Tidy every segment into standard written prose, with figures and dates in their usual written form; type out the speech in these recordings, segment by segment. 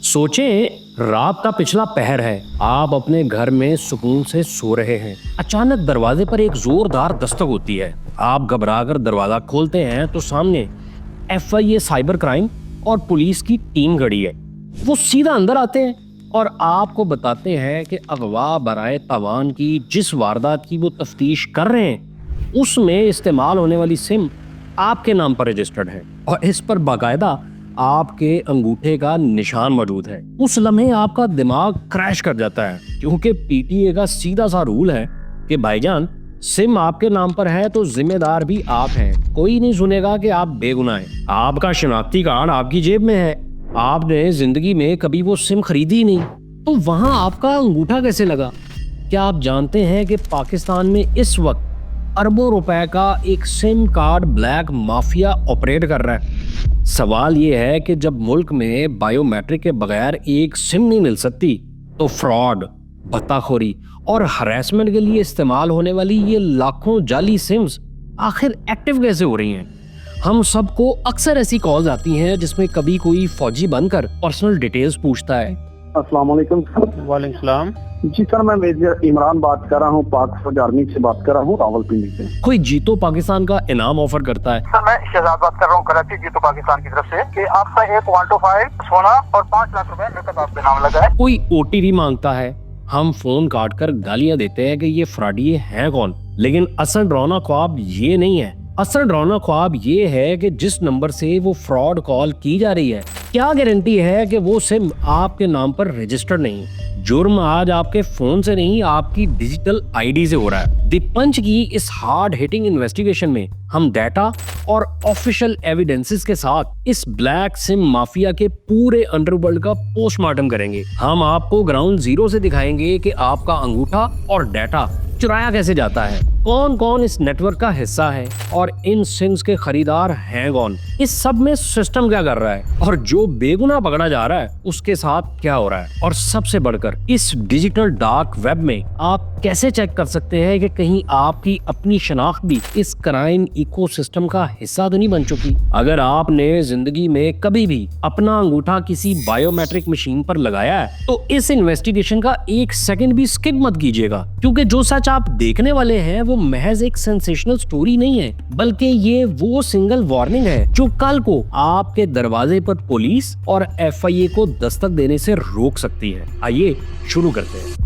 सोचें रात का पिछला पहर है, आप अपने घर में सुकून से सो रहे हैं। अचानक दरवाजे पर एक जोरदार दस्तक होती है। आप घबराकर दरवाजा खोलते हैं तो सामने FIA साइबर क्राइम और पुलिस की टीम खड़ी है। वो सीधा अंदर आते हैं और आपको बताते हैं कि अगवा बराए तावान की जिस वारदात की वो तफ्तीश कर रहे हैं उसमें इस्तेमाल होने वाली सिम आपके नाम पर रजिस्टर्ड है और इस पर बाकायदा आपके अंगूठे का निशान मौजूद है। उस लम्हे आपका दिमाग क्रैश कर जाता है, क्योंकि PTA का सीधा सा रूल है कि भाईजान सिम आपके नाम पर है तो जिम्मेदार भी आप हैं। कोई नहीं सुनेगा कि आप बेगुनाह हैं। आपका शनाख्ती कार्ड आपकी जेब में है, आपने जिंदगी में कभी वो सिम खरीदी ही नहीं, तो वहां आपका अंगूठा कैसे लगा? क्या आप जानते हैं कि पाकिस्तान में इस वक्त अरबों रुपए का एक SIM card black mafia operate कर रहा है? सवाल ये है कि जब मुल्क में बायोमेट्रिक के बगैर एक सिम नहीं मिल सकती तो फ्रॉड, भत्ताखोरी और हरासमेंट के लिए इस्तेमाल होने वाली ये लाखों जाली सिम्स आखिर एक्टिव कैसे हो रही हैं? हम सबको अक्सर ऐसी कॉल्स आती हैं जिसमें कभी कोई फौजी बनकर पर्सनल डिटेल्स पूछता है। अस्सलाम वालेकुम सर। वालेकुम सलाम। जी सर, मैं मेजर इमरान बात कर रहा हूँ, पाक फौज आर्मी से बात कर रहा हूँ, रावलपिंडी से। कोई जीतो पाकिस्तान का इनाम ऑफर करता है। सर मैं शहजाद बात कर रहा हूँ कराची जीतो पाकिस्तान की तरफ से कि आपका एक 125 सोना और 5 लाख रुपए नकद आपके नाम लगा है। कोई OTP मांगता है, हम फोन काट कर गालियां देते हैं कि ये फ्रॉडिये हैं कौन। लेकिन असल डरावना ख्वाब ये नहीं है। असल डरावना ख्वाब ये है कि जिस नंबर से वो फ्रॉड कॉल की जा रही है, क्या गारंटी है कि वो सिम आपके नाम पर रजिस्टर्ड नहीं? जुर्म आज आपके फोन से नहीं, आपकी डिजिटल ID से हो रहा है। द पंच की इस हार्ड हिटिंग इन्वेस्टिगेशन में हम डाटा और ऑफिशियल एविडेंसेस के साथ इस ब्लैक सिम माफिया के पूरे अंडरवर्ल्ड का पोस्टमार्टम करेंगे। हम आपको ग्राउंड जीरो से दिखाएंगे कि आपका अंगूठा और डाटा चुराया कैसे जाता है, कौन कौन इस नेटवर्क का हिस्सा है और इन सिम्स के खरीदार हैं कौन, इस सब में सिस्टम क्या कर रहा है और जो बेगुनाह पकड़ा जा रहा है उसके साथ क्या हो रहा है। और सबसे बढ़कर इस डिजिटल डार्क वेब में आप कैसे चेक कर सकते हैं कि कहीं आपकी अपनी शनाख्त भी इस क्राइम इकोसिस्टम का हिस्सा तो नहीं बन चुकी। अगर आपने जिंदगी में कभी भी अपना अंगूठा किसी बायोमेट्रिक मशीन पर लगाया है तो इस इन्वेस्टिगेशन का 1 सेकंड भी स्किप मत कीजिएगा, क्योंकि जो सच आप देखने वाले हैं वो महज एक सेंसेशनल स्टोरी नहीं है, बल्कि ये वो सिंगल वार्निंग है जो कल को आपके दरवाजे पर पुलिस और FIA को दस्तक देने से रोक सकती है। आइए शुरू करते हैं।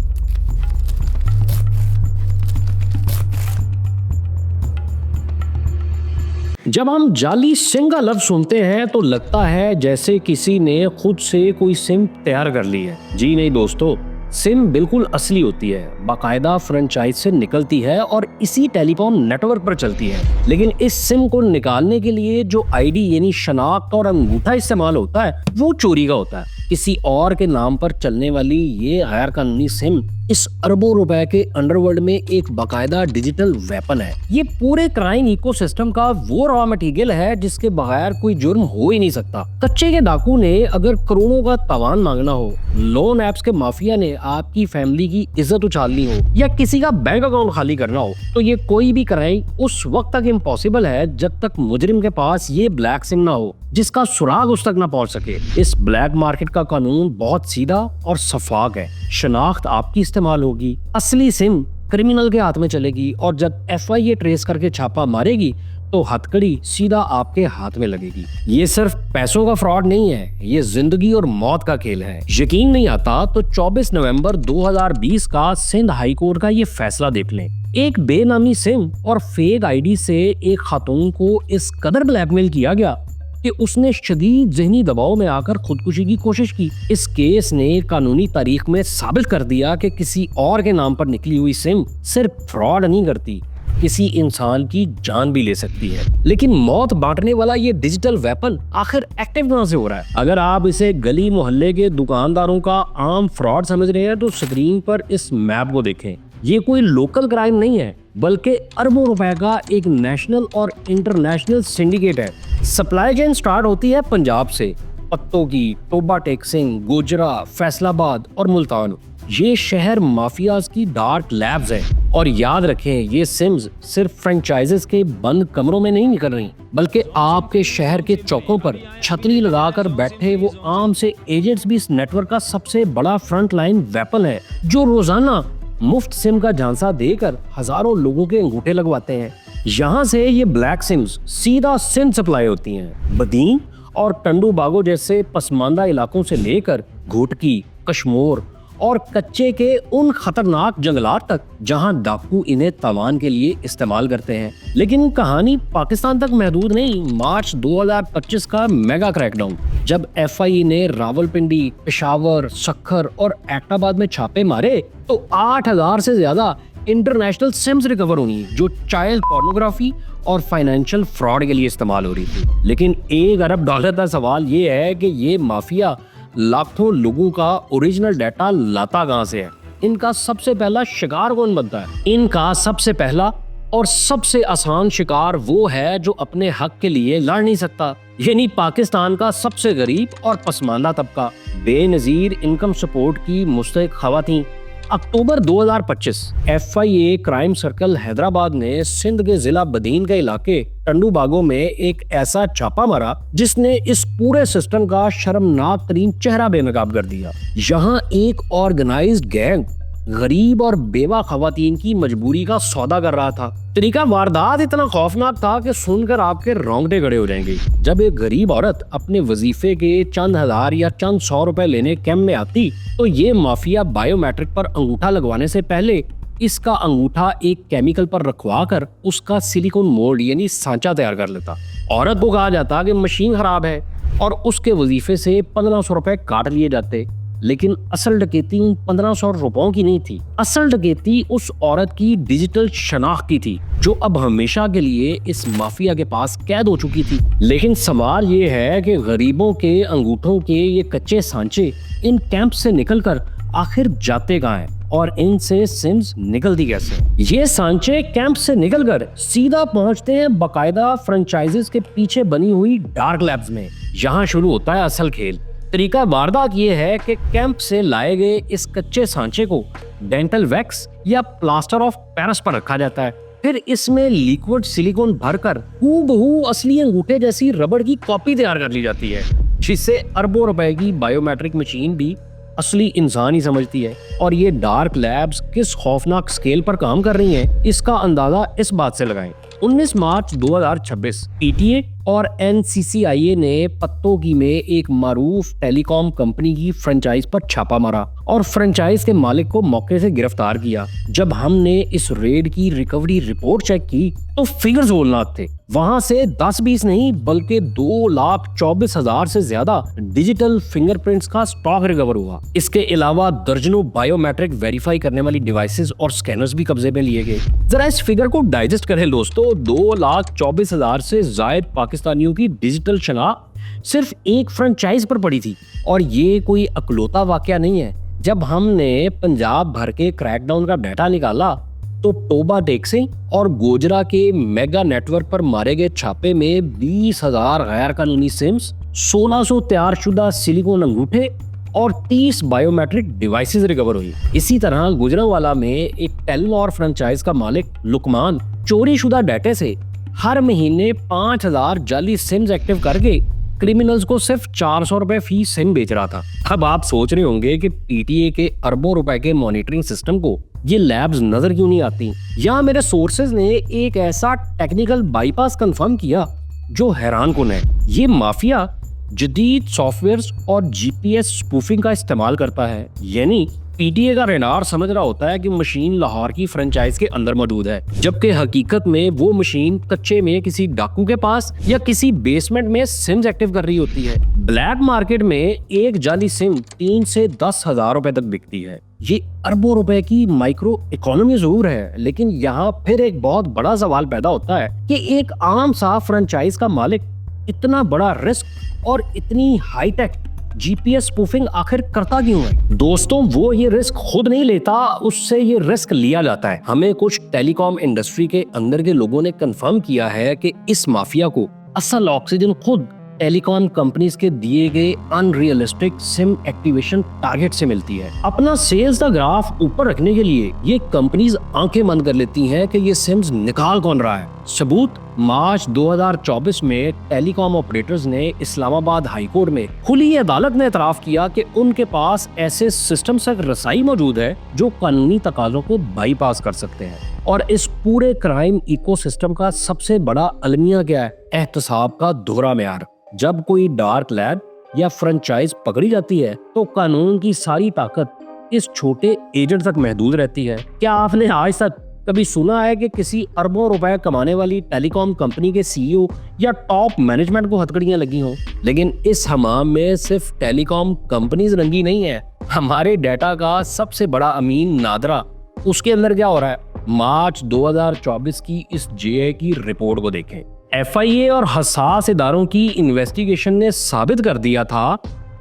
जब हम जाली सिम का लफ्ज सुनते हैं तो लगता है जैसे किसी ने खुद से कोई सिम तैयार कर ली है। जी नहीं दोस्तों, सिम बिल्कुल असली होती है, बाकायदा फ्रेंचाइज से निकलती है और इसी टेलीकॉम नेटवर्क पर चलती है। लेकिन इस सिम को निकालने के लिए जो ID यानी शनाख्त और अंगूठा इस्तेमाल होता है वो चोरी का होता है। किसी और के नाम पर चलने वाली ये गैर कानूनी सिम इस अरबों रुपए के अंडरवर्ल्ड में एक बाकायदा डिजिटल वेपन है। ये पूरे क्राइम इकोसिस्टम का वो रॉ मटेरियल है जिसके बगैर कोई जुर्म हो ही नहीं सकता। कच्चे के डाकू ने अगर करोड़ों का तावान मांगना हो, लोन ऐप्स के माफिया ने आपकी फैमिली की इज्जत उछालनी हो या किसी का बैंक अकाउंट खाली करना हो, तो ये कोई भी क्राइम उस वक्त तक इम्पॉसिबल है जब तक मुजरिम के पास ये ब्लैक सिम ना हो जिसका सुराग उस तक ना पहुंच सके। इस ब्लैक मार्केट का कानून बहुत सीधा और शफाफ है। शनाख्त आपकी इस्तेमाल होगी, असली सिम क्रिमिनल के हाथ में चलेगी और जब FIA ट्रेस करके छापा मारेगी तो हथकड़ी सीधा आपके हाथ में लगेगी। ये सिर्फ पैसों का फ्रॉड नहीं है, ये जिंदगी और मौत का खेल है। यकीन नहीं आता तो 24 नवंबर 2020 का सिंध हाई कोर्ट का ये फैसला देख लें। एक बेनामी सिम और फेक ID से एक खातून को इस कदर ब्लैकमेल किया गया कि उसने शदीद ज़हनी दबाव में आकर खुदकुशी की कोशिश की। इस केस ने कानूनी तारीख में साबित कर दिया कि किसी और के नाम पर निकली हुई सिम सिर्फ फ्रॉड नहीं करती, किसी इंसान की जान भी ले सकती है। लेकिन मौत बांटने वाला ये डिजिटल वेपन आखिर एक्टिव कहां से हो रहा है? अगर आप इसे गली मोहल्ले के दुकानदारों का आम फ्रॉड समझ रहे हैं तो स्क्रीन पर इस मैप को देखें। ये कोई लोकल क्राइम नहीं है, बल्कि अरबों रुपए का एक नेशनल और इंटरनेशनल सिंडिकेट है। सप्लाई चेन स्टार्ट होती है पंजाब से, पत्तों की, टोबा टेक्सिंग, गोजरा, फैसलाबाद और मुल्तान। ये शहर माफियाज की डार्क लैब्स है। और याद रखें, ये सिम्स सिर्फ फ्रेंचाइजेस के बंद कमरों में नहीं निकल रही, बल्कि आपके शहर के चौकों पर छतरी लगाकर बैठे वो आम से एजेंट्स भी इस नेटवर्क का सबसे बड़ा फ्रंट लाइन वेपन है, जो रोजाना मुफ्त सिम का झांसा देकर हजारों लोगों के अंगूठे लगवाते हैं। यहाँ से ये ब्लैक सिम्स सीधा सिंध सप्लाई होती हैं। बदीन और टंडू बागो जैसे पसमानदा इलाकों से लेकर घोटकी, कश्मीर और कच्चे के उन खतरनाक जंगलात तक जहां डाकू इन्हें तवान के लिए इस्तेमाल करते हैं। लेकिन कहानी पाकिस्तान तक महदूद नहीं। मार्च 2025 का मेगा क्रैकडाउन, जब FIA ने रावलपिंडी, पेशावर, सक्खर और एबटाबाद में छापे मारे तो 8000 से ज्यादा इंटरनेशनल सिम्स रिकवर हुई, जो चाइल्ड पोर्नोग्राफी और फाइनेंशियल फ्रॉड के लिए इस्तेमाल हो रही थी। लेकिन $1 अरब का सवाल ये है कि ये माफिया लाखों लोगों का ओरिजिनल डाटा लाता कहां से है? इनका सबसे पहला शिकार कौन बनता है? इनका सबसे पहला और सबसे आसान शिकार वो है जो अपने हक के लिए लड़ नहीं सकता, यानी पाकिस्तान का सबसे गरीब और पसमानदा तबका। बेनजीर इनकम सपोर्ट की मुस्तहिक खवातीन। अक्टूबर 2025 FIA क्राइम सर्कल हैदराबाद ने सिंध के जिला बदीन के इलाके टंडू बागो में एक ऐसा छापा मारा जिसने इस पूरे सिस्टम का शर्मनाक तरीन चेहरा बेनकाब कर दिया। यहाँ एक ऑर्गेनाइज्ड गैंग गरीब और बेवा खवातीन की मजबूरी का सौदा कर रहा था। तरीका वारदात इतना खौफनाक था कि सुनकर आपके रोंगटे खड़े हो जाएंगे। जब एक गरीब औरत अपने वजीफे के चंद हजार या चंद 100 रुपए लेने कैंप में आती तो ये माफिया बायोमेट्रिक पर अंगूठा लगवाने से पहले इसका अंगूठा एक केमिकल पर रखवा कर उसका सिलिकॉन मोल्ड यानी सांचा तैयार कर लेता। औरत को कहा जाता कि मशीन खराब है और उसके वजीफे से 1500 रुपए काट लिए जाते। लेकिन असल डकैती उन 1500 रुपयों की नहीं थी। असल डकैती उस औरत की डिजिटल शनाख्त की थी, जो अब हमेशा के लिए इस माफिया के पास कैद हो चुकी थी। लेकिन सवाल ये है कि गरीबों के अंगूठों के ये कच्चे सांचे इन कैंप से निकलकर आखिर जाते कहाँ हैं और इनसे सिम्स निकलती कैसे? ये सांचे कैंप से निकलकर सीधा पहुंचते हैं बाकायदा फ्रेंचाइजेस के पीछे बनी हुई डार्क लैब्स में। यहाँ शुरू होता है असल खेल। तरीका वारदात ये है कि कैंप से लाए गए इस कच्चे सांचे को डेंटल वैक्स या प्लास्टर ऑफ पेरिस पर रखा जाता है। फिर इसमें लिक्विड सिलिकॉन भरकर हूबहू असली अंगूठे जैसी रबड़ की कॉपी तैयार कर ली जाती है, जिससे अरबों रुपए की बायोमेट्रिक मशीन भी असली इंसान ही समझती है। और ये डार्क लैब्स किस खौफनाक स्केल पर काम कर रही हैं, इसका अंदाजा इस बात से लगाएं। 19 मार्च 2026 PTA और NCCIA ने पत्तोगी में एक मारूफ टेलीकॉम कंपनी की फ्रेंचाइज पर छापा मारा और फ्रेंचाइज के मालिक को मौके से गिरफ्तार किया। जब हमने इस रेड की रिकवरी रिपोर्ट चेक की तो फिगर्स होलनाक थे। वहां से 10-20 नहीं बल्कि 2,24,000 से ज्यादा डिजिटल फिंगरप्रिंट्स का स्टॉक रिकवर हुआ। इसके अलावा दर्जनों बायोमेट्रिक वेरीफाई करने वाली डिवाइसेस और स्कैनर्स भी कब्जे में लिए गए। जरा इस फिगर को डाइजेस्ट करें दोस्तों। 2,24,000 से जायद पाकिस्तानियों की डिजिटल शनाख्त सिर्फ एक फ्रेंचाइज पर पड़ी थी। और ये कोई अकलौता वाकया नहीं है। जब हमने पंजाब भर के क्रैकडाउन का डाटा निकाला तो टोबा टैक्सी और गोजरा के मेगा नेटवर्क पर मारे गए छापे में 20,000 गैर कानूनी सिम्स, 1600 तैयारशुदा सिलिकॉन अंगूठे और 30 बायोमेट्रिक डिवाइसेस रिकवर हुई। इसी तरह गुजरांवाला में एक टेलीनॉर फ्रेंचाइज का मालिक लुकमान चोरीशुदा डाटे से हर महीने 5,000 जाली सिम्स एक्टिव करके क्रिमिनल्स को सिर्फ 400 रुपए फी सिम बेच रहा था। अब आप सोच रहे होंगे कि PTA के अरबों रुपए के मॉनिटरिंग सिस्टम को ये लैब्स नजर क्यों नहीं आती? यहाँ मेरे सोर्सेज ने एक ऐसा टेक्निकल बाईपास कंफर्म किया जो हैरान कुन है। ये माफिया जदीद सॉफ्टवेयर्स और GPS स्पूफिंग का इस्तेमाल करता है, यानी PTA का रेडार समझ रहा होता है कि मशीन लाहौर की फ्रेंचाइज के अंदर मौजूद है, जबकि हकीकत में वो मशीन कच्चे में किसी डाकू के पास या किसी बेसमेंट में सिम्स एक्टिव कर रही होती है। ब्लैक मार्केट में एक जाली सिम 3 से 10,000 रुपए तक बिकती है। ये अरबों रुपए की माइक्रो इकोनॉमी जरूर है, लेकिन यहाँ फिर एक बहुत बड़ा सवाल पैदा होता है कि एक आम सा फ्रेंचाइज का मालिक इतना बड़ा रिस्क और इतनी हाईटेक GPS स्पूफिंग आखिर करता क्यों है? दोस्तों, वो ये रिस्क खुद नहीं लेता, उससे ये रिस्क लिया जाता है। हमें कुछ टेलीकॉम इंडस्ट्री के अंदर के लोगों ने कंफर्म किया है कि इस माफिया को असल ऑक्सीजन खुद टेलीकॉम कंपनीज के दिए गए अनरियलिस्टिक सिम एक्टिवेशन टारगेट से मिलती है। अपना सेल्स का ग्राफ ऊपर रखने के लिए ये कंपनीज आंखें बंद कर लेती हैं कि ये सिम्स निकाल कौन रहा है। सबूत, मार्च 2024 में टेलीकॉम ऑपरेटर्स ने इस्लामाबाद हाई कोर्ट में खुली अदालत ने एतराफ किया कि उनके पास ऐसे सिस्टम तक रसाई मौजूद है जो कानूनी तकाज़ों को बाईपास कर सकते हैं। और इस पूरे क्राइम इकोसिस्टम का सबसे बड़ा अलमिया क्या है? एहतसाब का दोहरा मेयार। जब कोई डार्क लैब या फ्रेंचाइज पकड़ी जाती है तो कानून की सारी ताकत इस छोटे एजेंट तक महदूद रहती है। क्या आपने आज तक कभी सुना है कि किसी अरबों रुपए कमाने वाली टेलीकॉम कंपनी के सीईओ या टॉप मैनेजमेंट को हथकड़ियां लगी हों? लेकिन इस हमाम में सिर्फ टेलीकॉम कंपनीज रंगी नहीं है। हमारे डाटा का सबसे बड़ा अमीन नादरा, उसके अंदर क्या हो रहा है? मार्च 2024 की इस जेए की रिपोर्ट को देखें। एफआईए और हसास इदारों की इन्वेस्टिगेशन ने साबित कर दिया था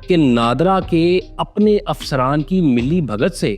कि नादरा के अपने अफसरान की मिली भगत से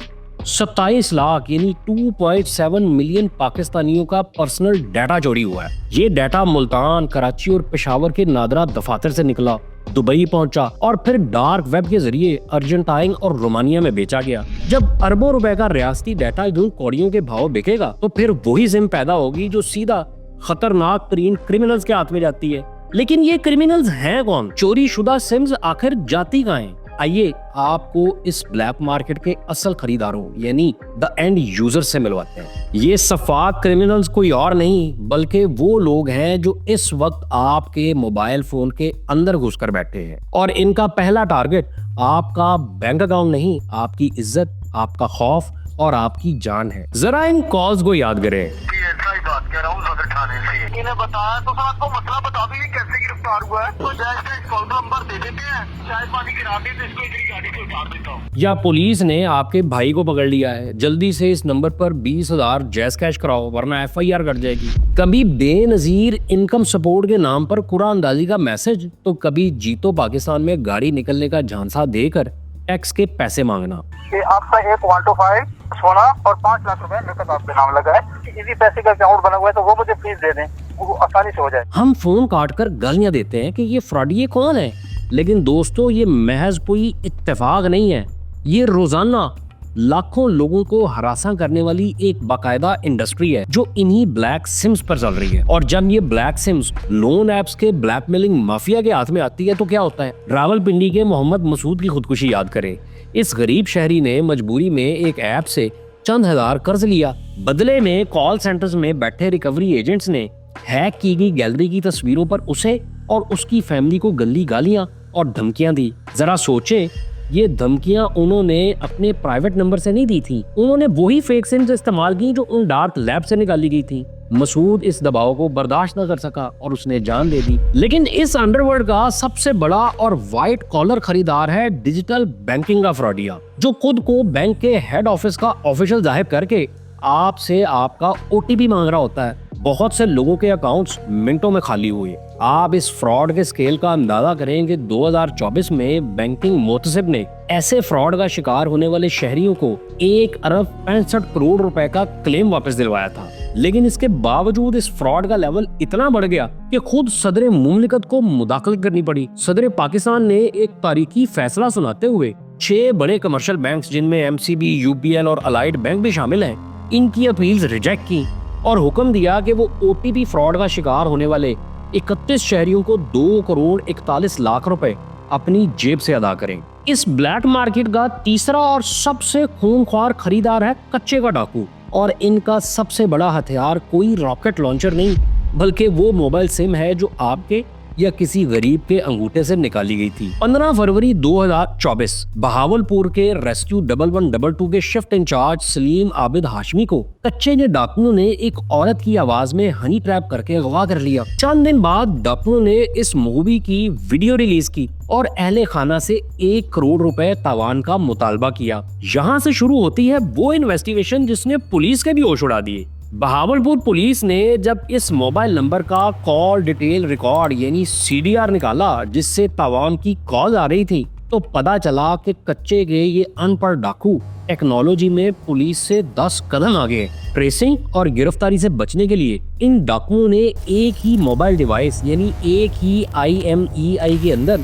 27 लाख यानी 2.7 मिलियन पाकिस्तानियों का पर्सनल डाटा चोरी हुआ है। ये डाटा मुल्तान, कराची और पेशावर के नादरा दफातर से निकला, दुबई पहुंचा और फिर डार्क वेब के जरिए अर्जेंटाइन और रोमानिया में बेचा गया। जब अरबों रुपए का रियासती डाटा यूं कौड़ियों के भाव बिकेगा तो फिर वही सिम पैदा होगी जो सीधा खतरनाक तरीन क्रिमिनल्स के हाथ में जाती है। लेकिन ये क्रिमिनल्स हैं कौन? चोरी शुदा सिम्स आखिर जाती कहाँ हैं? आइए आपको इस ब्लैक मार्केट के असल खरीदारों यानी द एंड यूजर से मिलवाते हैं। ये सफाक क्रिमिनल्स कोई और नहीं बल्कि वो लोग हैं जो इस वक्त आपके मोबाइल फोन के अंदर घुसकर बैठे हैं और इनका पहला टारगेट आपका बैंक अकाउंट नहीं, आपकी इज्जत, आपका खौफ और आपकी जान है। जरा इन कॉल्स को याद करें। ऐसा ही बात कह रहा हूँ सदर थाने से। इन्हें बताया तो सर आपको मसला बता दूं ये कैसे गिरफ्तार हुआ है। तो जैज का कॉल नंबर दे देते हैं, चाय पानी करा देते तो इसको इधर गाड़ी से उतार देता हूँ। या पुलिस ने आपके भाई को पकड़ लिया है, जल्दी से इस नंबर पर 20,000 जैज कैश कराओ वरना एफआईआर कट जाएगी। कभी बेनजीर इनकम सपोर्ट के नाम पर कुरान अंदाजी का मैसेज तो कभी जीतो पाकिस्तान में गाड़ी निकलने का झांसा देकर टैक्स के पैसे मांगना। कि आपका एक 125 सोना और 5 लाख रुपए नकद आपके नाम लगा है। इसी पैसे का अकाउंट बना हुआ है तो वो मुझे फीस दे दें, वो आसानी से हो जाए। हम फोन काट कर गालियां देते हैं कि ये फ्रॉडी कौन है, लेकिन दोस्तों ये महज कोई इत्तेफाक नहीं है। ये रोजाना लाखों लोगों को हरासा करने वाली एक बाकायदा इंडस्ट्री है जो इन्हीं ब्लैक सिम्स पर चल रही है। और जब ये ब्लैक सिम्स लोन एप्स के ब्लैकमेलिंग माफिया के हाथ में आती है तो क्या होता है? रावलपिंडी के मोहम्मद मसूद की खुदकुशी याद करें। इस गरीब शहरी ने मजबूरी में एक ऐप से चंद हजार कर्ज लिया। बदले में कॉल सेंटर्स में बैठे रिकवरी एजेंट्स ने हैक की गई गैलरी की तस्वीरों पर उसे और उसकी फैमिली को गंदी गालियां और धमकियां दी। जरा सोचें, ये धमकियां उन्होंने अपने प्राइवेट नंबर से नहीं दी थी, उन्होंने वही फेक सिम्स इस्तेमाल की जो उन डार्क लैब से निकाली गई थी। मसूद इस दबाव को बर्दाश्त न कर सका और उसने जान दे दी। लेकिन इस अंडरवर्ल्ड का सबसे बड़ा और व्हाइट कॉलर खरीदार है डिजिटल बैंकिंग का फ्रॉडिया, जो खुद को बैंक के हेड ऑफिस का ऑफिशियल जाहिर करके आपसे आपका ओटीपी मांग रहा होता है। बहुत से लोगों के अकाउंट्स मिनटों में खाली हुए। आप इस फ्रॉड के स्केल का अंदाजा करेंगे। 2024 में बैंकिंग मोहतसिब ने ऐसे फ्रॉड का शिकार होने वाले शहरियों को 1 अरब 65 करोड़ रुपए का क्लेम वापस दिलवाया था। लेकिन इसके बावजूद इस फ्रॉड का लेवल इतना बढ़ गया कि खुद सदर मुमलिकत को मुदाखलत करनी पड़ी। सदर पाकिस्तान ने एक तारीखी फैसला सुनाते हुए 6 बड़े कमर्शियल बैंक्स जिनमें एमसीबी, यूपीएल और अलाइड बैंक भी शामिल हैं, इनकी अपील्स रिजेक्ट की और हुक्म दिया कि वो ओटीपी फ्रॉड का शिकार होने वाले 31 शहरियों को 2 करोड़ 41 लाख रुपए अपनी जेब से अदा करें। इस ब्लैक मार्केट का तीसरा और सबसे खूंखार खरीदार है कच्चे का डाकू, और इनका सबसे बड़ा हथियार कोई रॉकेट लॉन्चर नहीं बल्कि वो मोबाइल सिम है जो आपके या किसी गरीब के अंगूठे से निकाली गई थी। 15 फरवरी 2024 बहावलपुर के रेस्क्यू 1112 के शिफ्ट इंचार्ज सलीम आबिद हाशमी को कच्चे ने डाकुओं ने एक औरत की आवाज में हनी ट्रैप करके अगवा कर लिया। चंद दिन बाद डाकुओं ने इस मूवी की वीडियो रिलीज की और अहले खाना से 1 करोड़ रुपए तावान का मुतालबा किया। यहाँ से शुरू होती है वो इन्वेस्टिगेशन जिसने पुलिस के भी होश उड़ा दिए। बहावलपुर पुलिस ने जब इस मोबाइल नंबर का कॉल डिटेल रिकॉर्ड यानी सीडीआर निकाला जिससे तावान की कॉल आ रही थी, तो पता चला कि कच्चे के ये अनपढ़ डाकू टेक्नोलॉजी में पुलिस से 10 कदम आगे हैं। ट्रेसिंग और गिरफ्तारी से बचने के लिए इन डाकुओं ने एक ही मोबाइल डिवाइस यानी एक ही IMEI के अंदर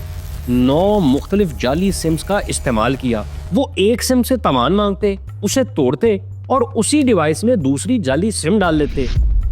9 मुख्तलिफ जाली सिम्स का इस्तेमाल किया। वो एक सिम से सामान मांगते, उसे तोड़ते और उसी डिवाइस में दूसरी जाली सिम डाल लेते।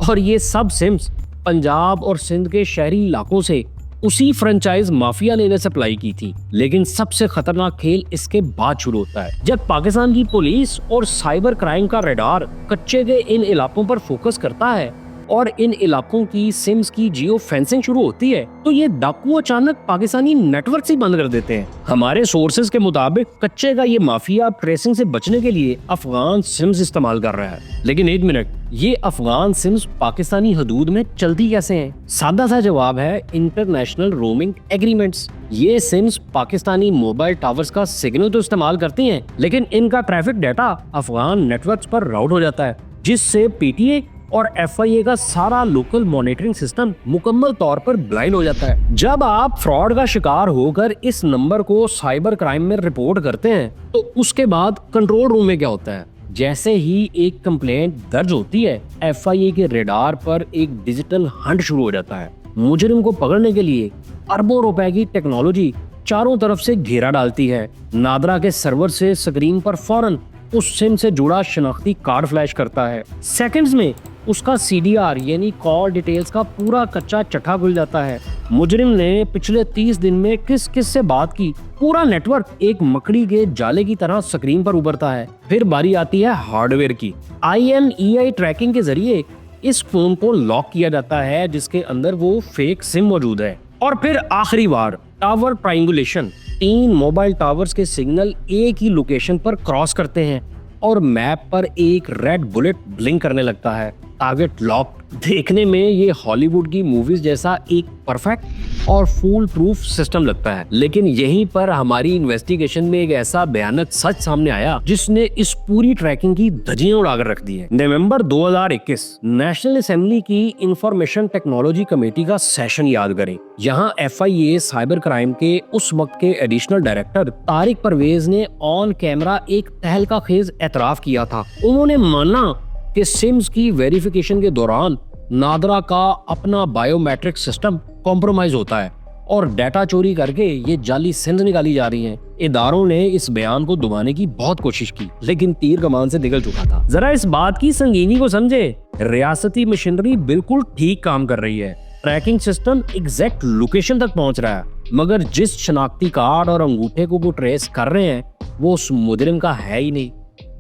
और ये सब सिम्स पंजाब और सिंध के शहरी इलाकों से उसी फ्रेंचाइज माफिया ने सप्लाई की थी। लेकिन सबसे खतरनाक खेल इसके बाद शुरू होता है, जब पाकिस्तान की पुलिस और साइबर क्राइम का रडार कच्चे के इन इलाकों पर फोकस करता है और इन इलाकों की सिम्स की जियो फेंसिंग शुरू होती है, तो ये डाकू अचानक पाकिस्तानी नेटवर्क से बंद कर देते हैं। हमारे सोर्सेज के मुताबिक कच्चे का ये माफिया ट्रेसिंग से बचने के लिए अफगान सिम्स इस्तेमाल कर रहा है। लेकिन एक मिनट, ये अफगान सिम्स पाकिस्तानी हदूद में चलती कैसे हैं? सादा सा जवाब है इंटरनेशनल रोमिंग एग्रीमेंट्स। ये सिम्स पाकिस्तानी मोबाइल टावर्स का सिग्नल तो इस्तेमाल करती हैं, लेकिन इनका ट्रैफिक डाटा अफगान नेटवर्क्स पर राउट हो जाता है, जिससे PTA और FIA का सारा लोकल मॉनिटरिंग सिस्टम मुकम्मल तौर पर ब्लाइंड हो जाता है। जब आप फ्रॉड का शिकार होकर इस नंबर को साइबर क्राइम में रिपोर्ट करते हैं, तो उसके बाद कंट्रोल रूम में क्या होता है? जैसे ही एक कंप्लेंट दर्ज होती है, FIA के रेडार पर एक डिजिटल हंट शुरू हो जाता है। मुजरिम को पकड़ने के लिए अरबों रुपए की टेक्नोलॉजी चारों तरफ से घेरा डालती है। नादरा के सर्वर से स्क्रीन पर फौरन उस सिम से जुड़ा शनाख्ती कार्ड फ्लैश करता है। सेकंड्स में उसका CDR यानी कॉल डिटेल्स का पूरा कच्चा चट्टा खुल जाता है। मुजरिम ने पिछले 30 दिन में किस किस से बात की, पूरा नेटवर्क एक मकड़ी के जाले की तरह स्क्रीन पर उभरता है। फिर बारी आती है हार्डवेयर की। IMEI ट्रैकिंग के जरिए इस फोन को लॉक किया जाता है, जिसके अंदर वो फेक सिम मौजूद है। और फिर आखिरी बार टावर ट्रायंगुलेशन। 3 मोबाइल टावर्स के सिग्नल एक ही लोकेशन पर क्रॉस करते हैं और मैप पर एक रेड बुलेट ब्लिंक करने लगता है। Target lock. देखने में ये हॉलीवुड की मूवीज जैसा एक परफेक्ट और फूल प्रूफ सिस्टम लगता है, लेकिन यहीं पर हमारी इन्वेस्टिगेशन में एक ऐसा भयानक सच सामने आया जिसने इस पूरी ट्रैकिंग की धज्जियां उड़ाकर रख दी है। नवंबर 2021 नेशनल असेंबली की इंफॉर्मेशन टेक्नोलॉजी कमेटी का सेशन याद करें। यहाँ FIA साइबर क्राइम के उस वक्त के एडिशनल डायरेक्टर तारिक परवेज ने ऑन कैमरा एक तहलका खेज एतराफ किया था। उन्होंने माना कि सिम्स की वेरिफिकेशन के दौरान नादरा का अपना बायोमेट्रिक सिस्टम कॉम्प्रोमाइज होता है और डाटा चोरी करके ये जाली सिम्स निकाली जा रही हैं। इदारों ने इस बयान को दबाने की बहुत कोशिश की, लेकिन तीर कमान से निकल चुका था। जरा इस बात की संगीनी को समझे, रियासती मशीनरी बिल्कुल ठीक काम कर रही है। ट्रैकिंग सिस्टम एग्जैक्ट लोकेशन तक पहुंच रहा है, मगर जिस शनाख्ती कार्ड और अंगूठे को वो ट्रेस कर रहे हैं वो उस मुजरिम का है ही नहीं,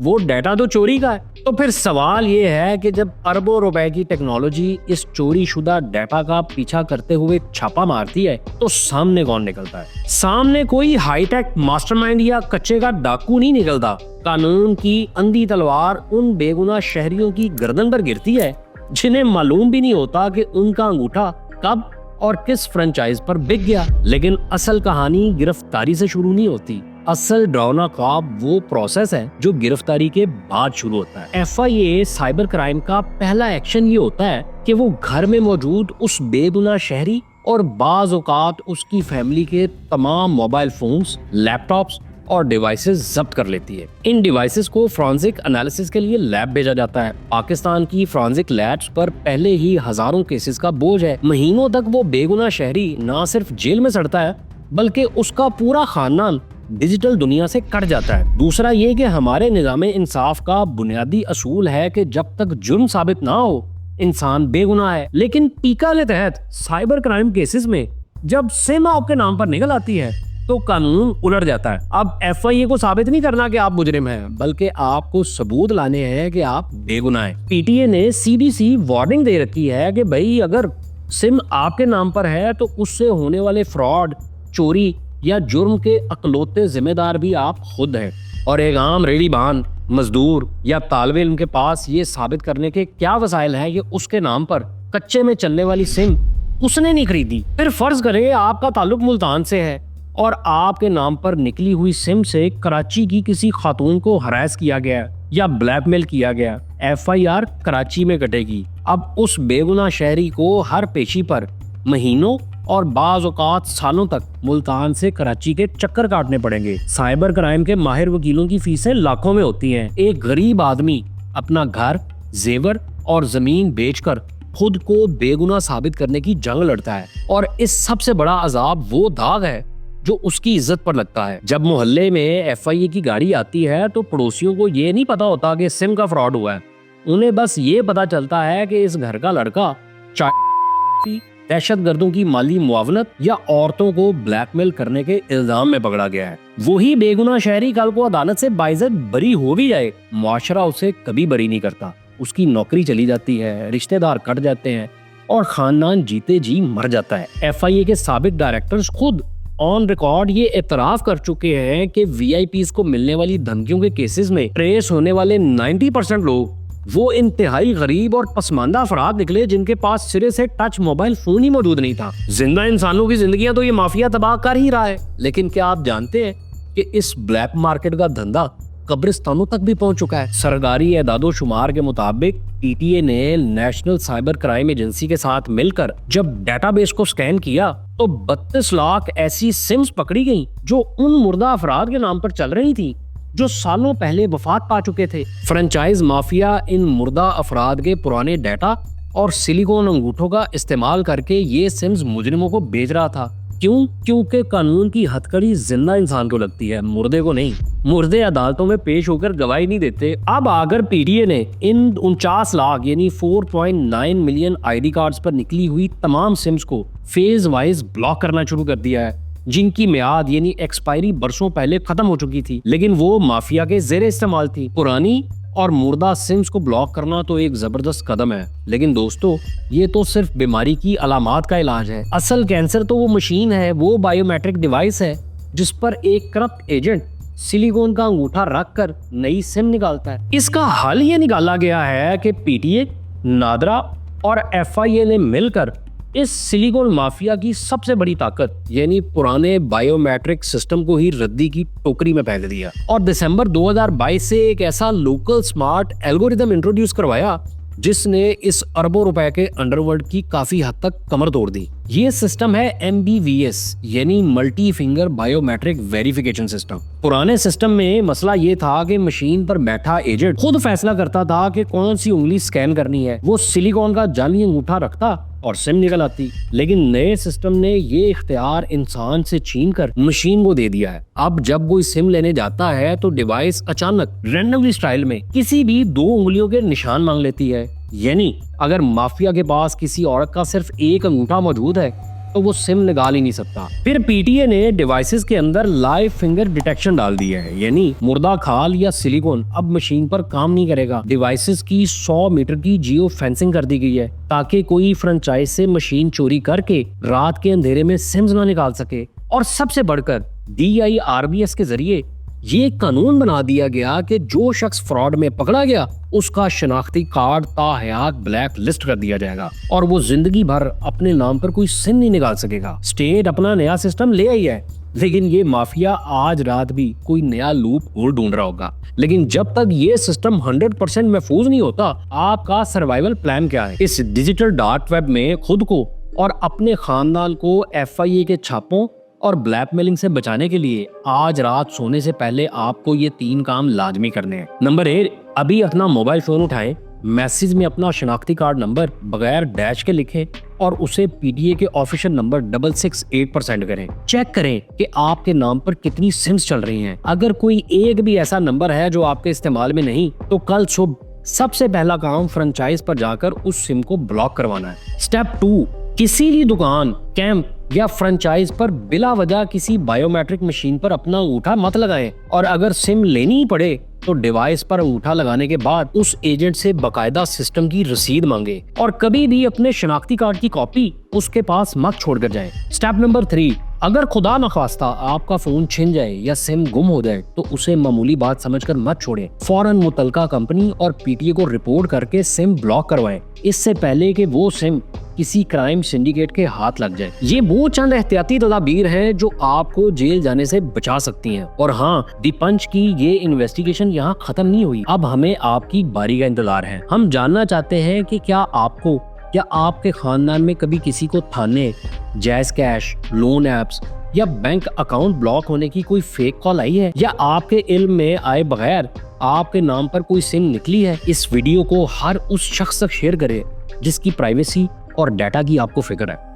वो डाटा तो चोरी का है। तो फिर सवाल ये है कि जब अरबों रुपए की टेक्नोलॉजी इस चोरी शुदा डाटा का पीछा करते हुए छापा मारती है, तो सामने कौन निकलता है? सामने कोई हाईटेक मास्टरमाइंड या कच्चे का डाकू नहीं निकलता। कानून की अंधी तलवार उन बेगुनाह शहरियों की गर्दन पर गिरती है जिन्हें मालूम भी नहीं होता कि उनका अंगूठा कब और किस फ्रेंचाइज पर बिक गया। लेकिन असल कहानी गिरफ्तारी से शुरू नहीं होती। असल डरावना ख्वाब वो प्रोसेस है जो गिरफ्तारी के बाद शुरू होता है। FIA साइबर क्राइम का पहला एक्शन ये होता है कि वो घर में मौजूद उस बेगुनाह शहरी और बाज औकात उसकी फैमिली के तमाम मोबाइल फोन्स, लैपटॉप्स और डिवाइसेस जब्त कर लेती है। इन डिवाइसेस को फोरेंसिक एनालिसिस के लिए लैब भेजा जाता है। पाकिस्तान की फोरेंसिक लैब्स पर पहले ही हजारों केसेस का बोझ है। महीनों तक वो बेगुनाह शहरी न सिर्फ जेल में सड़ता है, बल्कि उसका पूरा खानदान डिजिटल दुनिया से कट जाता है। दूसरा ये कि हमारे निज़ाम इंसाफ का बुनियादी असूल है कि जब तक जुर्म साबित ना हो, इंसान बेगुनाह है। लेकिन पीका के तहत साइबर क्राइम केसेस में जब सिम आपके नाम पर निकल आती है तो कानून उलट जाता है। अब FIA को साबित नहीं करना कि आप मुजरिम हैं, बल्कि आपको सबूत लाने हैं कि आप बेगुनाह हैं। PTA ने CDC वार्निंग दे रखी है कि भाई अगर सिम आपके नाम पर है तो उससे होने वाले फ्रॉड, चोरी या जुर्म के अकलौते जिम्मेदार भी आप खुद हैं। और एक आम रेहड़ीबान, मजदूर या तालिब इल्म के पास ये साबित करने के क्या वसाइल हैं कि उसके नाम पर कच्चे में चलने वाली सिम उसने नहीं खरीदी। फिर फर्ज करें आपका ताल्लुक मुल्तान से है और आपके नाम पर निकली हुई सिम से कराची की किसी खातून को हरास किया गया या ब्लैकमेल किया गया, FIR कराची में कटेगी। अब उस बेगुनाह शहरी को हर पेशी पर महीनों और बाज औकात सालों तक मुल्तान से कराची के चक्कर काटने पड़ेंगे। साइबर क्राइम के माहिर वकीलों की फीसें लाखों में होती हैं। एक गरीब आदमी अपना घर, जेवर और जमीन बेचकर खुद को बेगुनाह साबित करने की जंग लड़ता है, और इस सबसे बड़ा अजाब वो दाग है जो उसकी इज्जत पर लगता है। जब मोहल्ले में FIA की गाड़ी आती है तो पड़ोसियों को ये नहीं पता होता कि सिम का फ्रॉड हुआ है। उन्हें बस ये पता चलता है कि इस घर का लड़का दहशतगर्दों की माली मुआवनत या औरतों को ब्लैकमेल करने के इल्जाम में पकड़ा गया है। वही बेगुनाह शहरी कल को अदालत से बाइज्जत बरी हो भी जाए, मुआशरा उसे कभी बरी नहीं करता। उसकी नौकरी चली जाती है, रिश्तेदार कट जाते हैं और खानदान जीते जी मर जाता है। FIA के साबिक डायरेक्टर्स खुद ऑन रिकॉर्ड ये एतराफ कर चुके हैं कि VIPs को मिलने वाली धमकियों के केसेस में ट्रेस होने वाले 90% लोग वो इंतहाई गरीब और पसमानदा अफराद निकले जिनके पास सिरे से टच मोबाइल फोन ही मौजूद नहीं था। जिंदा इंसानों की जिंदगियां तो ये माफिया तबाह कर ही रहा है, लेकिन क्या आप जानते हैं कि इस ब्लैक मार्केट का धंधा कब्रिस्तानों तक भी पहुंच चुका है। सरकारी एदादो शुमार के मुताबिक PTA ने नेशनल साइबर क्राइम एजेंसी के साथ मिलकर जब डेटाबेस को स्कैन किया तो 32 लाख ऐसी सिम्स पकड़ी गईं जो उन मुर्दा अफराद के नाम पर चल रही थी जो सालों पहले वफात पा चुके थे। फ्रेंचाइज माफिया इन मुर्दा अफराद के पुराने डेटा और सिलिकॉन अंगूठों का इस्तेमाल करके ये सिम्स मुजरिमों को बेच रहा था। क्यों? क्योंकि कानून की हथकड़ी जिंदा इंसान को लगती है, मुर्दे को नहीं। मुर्दे अदालतों में पेश होकर गवाही नहीं देते। अब अगर PTA ने इन 49 लाख यानी 4.9 मिलियन ID कार्ड्स पर निकली हुई तमाम सिम्स को फेज वाइज ब्लॉक करना शुरू कर दिया है, जिनकी मियाद यानी एक्सपायरी बरसों पहले खत्म हो चुकी थी, लेकिन वो माफिया के जेरे इस्तेमाल थी। पुरानी और मुर्दा सिम्स को ब्लॉक करना तो एक जबरदस्त कदम है, लेकिन दोस्तों ये तो सिर्फ बीमारी की अलामात का इलाज है। असल कैंसर तो वो मशीन है, वो बायोमेट्रिक डिवाइस है जिस पर एक करप्ट एजेंट सिलिकॉन का अंगूठा रख कर नई सिम निकालता है। इसका हल ये निकाला गया है कि PTA, नादरा और FIA ने मिलकर इस सिलिकॉन माफिया की सबसे बड़ी ताकत यानी पुराने बायोमेट्रिक सिस्टम को ही रद्दी की टोकरी में फेंक दिया और दिसंबर 2022 से एक ऐसा लोकल स्मार्ट एल्गोरिथम इंट्रोड्यूस करवाया जिसने इस अरबों रुपए के अंडरवर्ल्ड की काफी हद तक कमर तोड़ दी। ये सिस्टम है MBVS यानी multi finger biometric verification system. पुराने सिस्टम में मसला ये था कि मशीन पर बैठा एजेंट खुद फैसला करता था कि कौन सी उंगली स्कैन करनी है। वो सिलिकॉन का जाली अंगूठा रखता और सिम निकल आती, लेकिन नए सिस्टम ने ये इख्तियार इंसान से छीनकर मशीन को दे दिया है। अब जब कोई सिम लेने जाता है तो डिवाइस अचानक रैंडमली स्टाइल में किसी भी 2 उंगलियों के निशान मांग लेती है। यानी अगर माफिया के पास किसी औरत का सिर्फ एक अंगूठा मौजूद है तो वो सिम निकाल ही नहीं सकता। फिर PTA ने डिवाइसेस के अंदर लाइव फिंगर डिटेक्शन डाल दिया है, यानी मुर्दा खाल या सिलिकॉन अब मशीन पर काम नहीं करेगा। डिवाइसेस की 100 मीटर की जियो फेंसिंग कर दी गई है ताकि कोई फ्रेंचाइज से मशीन चोरी करके रात के अंधेरे में सिम्स ना निकाल सके। और सबसे बढ़कर DIRBS के जरिए ये कानून बना दिया गया कि जो शख्स फ्रॉड में पकड़ा गया उसका शनाख्ती कार्ड ताहयात ब्लैक लिस्ट कर दिया जाएगा और वो जिंदगी भर अपने नाम पर कोई सिम नहीं निकाल सकेगा। स्टेट अपना नया सिस्टम ले आई है, लेकिन ये माफिया आज रात भी कोई नया लूप होल ढूंढ रहा होगा। लेकिन जब तक ये सिस्टम 100% महफूज नहीं होता, आपका सर्वाइवल प्लान क्या है? इस डिजिटल डार्क वेब में खुद को और अपने खानदान को FIA के छापों और ब्लैकमेलिंग से बचाने के लिए आज रात सोने से पहले आपको ये 3 काम लाजमी करने हैं। नंबर 1, अभी अपना मोबाइल फोन उठाएं, मैसेज में अपना शनाख्ती कार्ड नंबर बगैर डैश के लिखें और उसे PTA के ऑफिशियल नंबर 668 पर सेंड करें। चेक करें कि आपके नाम पर कितनी सिम्स चल रही हैं। अगर कोई एक भी ऐसा नंबर है जो आपके इस्तेमाल में नहीं, तो कल सुबह सबसे पहला काम फ्रेंचाइज पर जाकर उस सिम को ब्लॉक करवाना है। स्टेप 2, किसी भी दुकान, कैंप या फ्रेंचाइज पर बिला वजह किसी बायोमेट्रिक मशीन पर अपना अंगूठा मत लगाएं और अगर सिम लेनी ही पड़े तो डिवाइस पर अंगूठा लगाने के बाद उस एजेंट से बकायदा सिस्टम की रसीद मांगे और कभी भी अपने शनाख्ती कार्ड की कॉपी उसके पास मत छोड़कर जाएं। स्टेप नंबर 3, अगर खुदा न खास्ता आपका फोन छिन जाए या सिम गुम हो जाए तो उसे मामूली बात समझकर मत छोड़ें। फौरन मुतलका कंपनी और PTA को रिपोर्ट करके सिम ब्लॉक करवाएं, इससे पहले कि वो सिम किसी क्राइम सिंडिकेट के हाथ लग जाए। ये वो चंद एहतियाती तदाबीर हैं जो आपको जेल जाने से बचा सकती हैं। और हाँ, दी पंच की ये इन्वेस्टिगेशन यहाँ खत्म नहीं हुई। अब हमें आपकी बारी का इंतजार है। हम जानना चाहते हैं कि क्या आपको क्या आपके खानदान में कभी किसी को थाने, जैज कैश, लोन ऐप्स या बैंक अकाउंट ब्लॉक होने की कोई फेक कॉल आई है, या आपके इल्म में आए बगैर आपके नाम पर कोई सिम निकली है? इस वीडियो को हर उस शख्स तक शेयर करें जिसकी प्राइवेसी और डाटा की आपको फिक्र है।